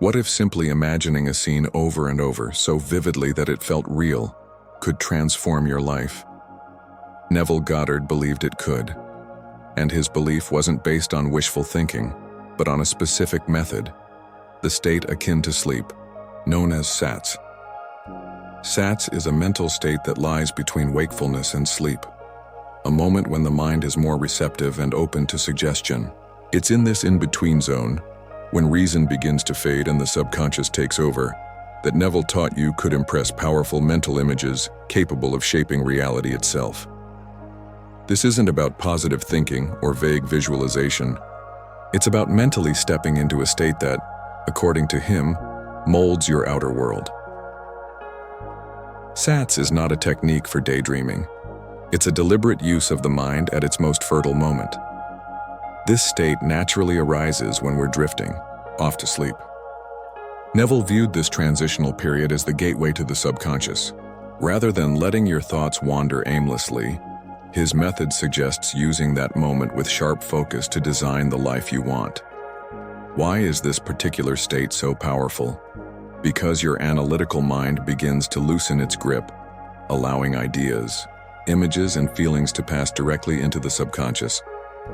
What if simply imagining a scene over and over so vividly that it felt real could transform your life? Neville Goddard believed it could, and his belief wasn't based on wishful thinking, but on a specific method, the state akin to sleep, known as SATS. SATS is a mental state that lies between wakefulness and sleep, a moment when the mind is more receptive and open to suggestion. It's in this in-between zone, when reason begins to fade and the subconscious takes over, that Neville taught you could impress powerful mental images capable of shaping reality itself. This isn't about positive thinking or vague visualization. It's about mentally stepping into a state that, according to him, molds your outer world. SATS is not a technique for daydreaming. It's a deliberate use of the mind at its most fertile moment. This state naturally arises when we're drifting, off to sleep. Neville viewed this transitional period as the gateway to the subconscious. Rather than letting your thoughts wander aimlessly, his method suggests using that moment with sharp focus to design the life you want. Why is this particular state so powerful? Because your analytical mind begins to loosen its grip, allowing ideas, images, and feelings to pass directly into the subconscious,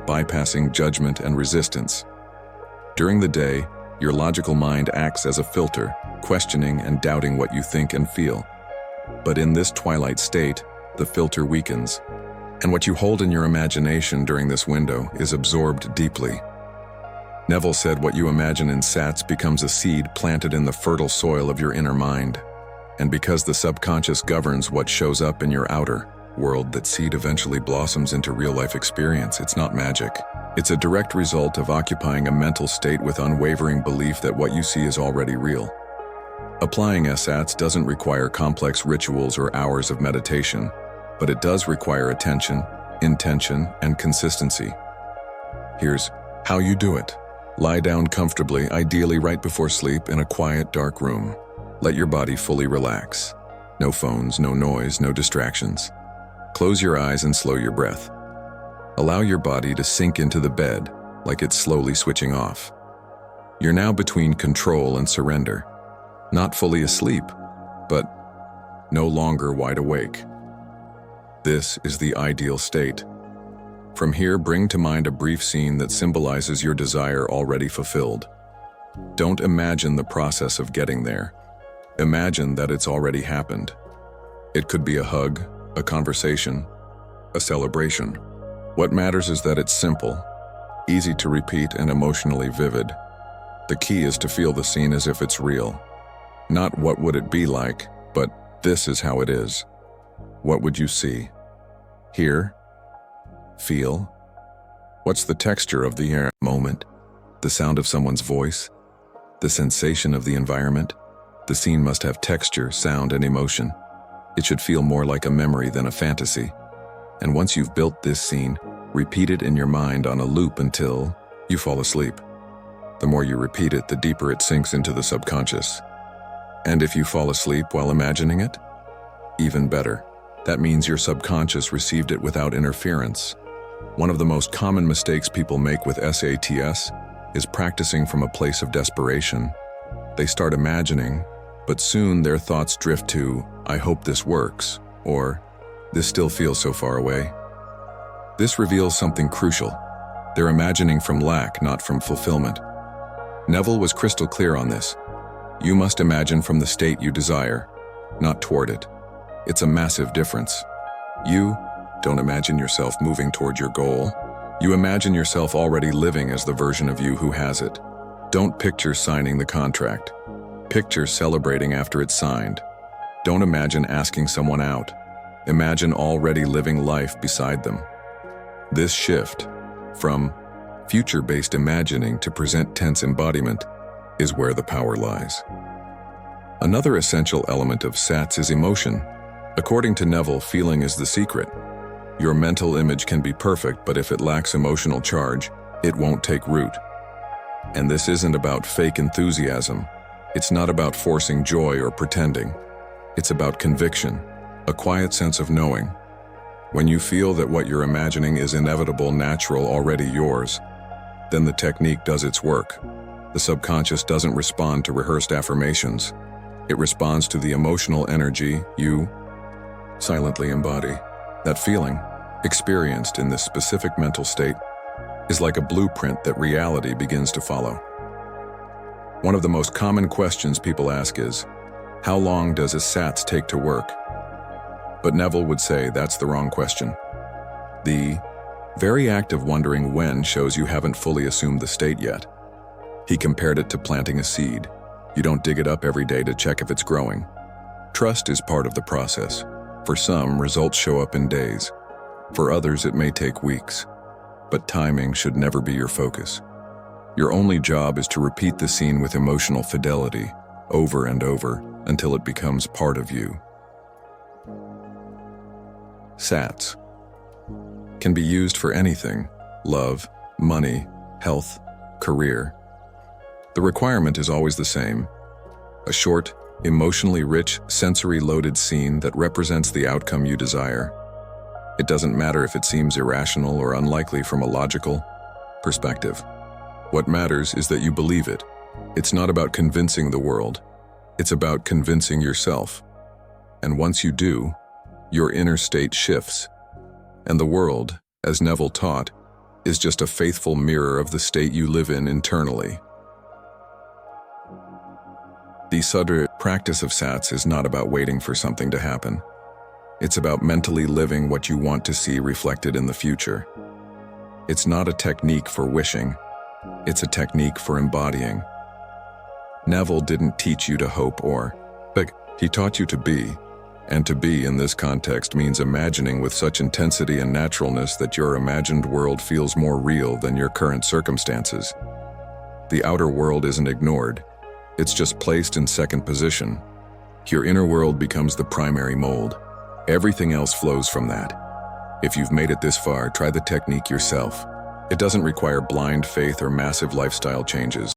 bypassing judgment and resistance. During the day, your logical mind acts as a filter, questioning and doubting what you think and feel. But in this twilight state, the filter weakens, and what you hold in your imagination during this window is absorbed deeply. Neville said what you imagine in SATS becomes a seed planted in the fertile soil of your inner mind. And because the subconscious governs what shows up in your outer world, that seed eventually blossoms into real-life experience. It's not magic. It's a direct result of occupying a mental state with unwavering belief that what you see is already real. Applying SATS doesn't require complex rituals or hours of meditation, but it does require attention, intention, and consistency. Here's how you do it. Lie down comfortably, ideally right before sleep, in a quiet, dark room. Let your body fully relax. No phones, no noise, no distractions. Close your eyes and slow your breath. Allow your body to sink into the bed, like it's slowly switching off. You're now between control and surrender. Not fully asleep, but no longer wide awake. This is the ideal state. From here, bring to mind a brief scene that symbolizes your desire already fulfilled. Don't imagine the process of getting there. Imagine that it's already happened. It could be a hug, a conversation, a celebration. What matters is that it's simple, easy to repeat, and emotionally vivid. The key is to feel the scene as if it's real. Not what would it be like, but this is how it is. What would you see? Hear? Feel? What's the texture of the air moment? The sound of someone's voice? The sensation of the environment? The scene must have texture, sound, and emotion. It should feel more like a memory than a fantasy. And once you've built this scene, repeat it in your mind on a loop until you fall asleep. The more you repeat it, the deeper it sinks into the subconscious. And if you fall asleep while imagining it, even better. That means your subconscious received it without interference. One of the most common mistakes people make with SATS is practicing from a place of desperation. They start imagining, but soon their thoughts drift to, "I hope this works," or "This still feels so far away." This reveals something crucial. They're imagining from lack, not from fulfillment. Neville was crystal clear on this. You must imagine from the state you desire, not toward it. It's a massive difference. You don't imagine yourself moving toward your goal. You imagine yourself already living as the version of you who has it. Don't picture signing the contract. Picture celebrating after it's signed. Don't imagine asking someone out. Imagine already living life beside them. This shift, from future-based imagining to present tense embodiment, is where the power lies. Another essential element of SATS is emotion. According to Neville, feeling is the secret. Your mental image can be perfect, but if it lacks emotional charge, it won't take root. And this isn't about fake enthusiasm. It's not about forcing joy or pretending. It's about conviction, a quiet sense of knowing. When you feel that what you're imagining is inevitable, natural, already yours, then the technique does its work. The subconscious doesn't respond to rehearsed affirmations. It responds to the emotional energy you silently embody. That feeling, experienced in this specific mental state, is like a blueprint that reality begins to follow. One of the most common questions people ask is, how long does a SATS take to work? But Neville would say that's the wrong question. The very act of wondering when shows you haven't fully assumed the state yet. He compared it to planting a seed. You don't dig it up every day to check if it's growing. Trust is part of the process. For some, results show up in days. For others, it may take weeks. But timing should never be your focus. Your only job is to repeat the scene with emotional fidelity, over and over, until it becomes part of you. SATS can be used for anything: love, money, health, career. The requirement is always the same: a short, emotionally rich, sensory-loaded scene that represents the outcome you desire. It doesn't matter if it seems irrational or unlikely from a logical perspective. What matters is that you believe it. It's not about convincing the world. It's about convincing yourself. And once you do, your inner state shifts. And the world, as Neville taught, is just a faithful mirror of the state you live in internally. The subtle practice of SATS is not about waiting for something to happen. It's about mentally living what you want to see reflected in the future. It's not a technique for wishing. It's a technique for embodying. Neville didn't teach you to hope or beg. He taught you to be. And to be in this context means imagining with such intensity and naturalness that your imagined world feels more real than your current circumstances. The outer world isn't ignored. It's just placed in second position. Your inner world becomes the primary mold. Everything else flows from that. If you've made it this far, try the technique yourself. It doesn't require blind faith or massive lifestyle changes.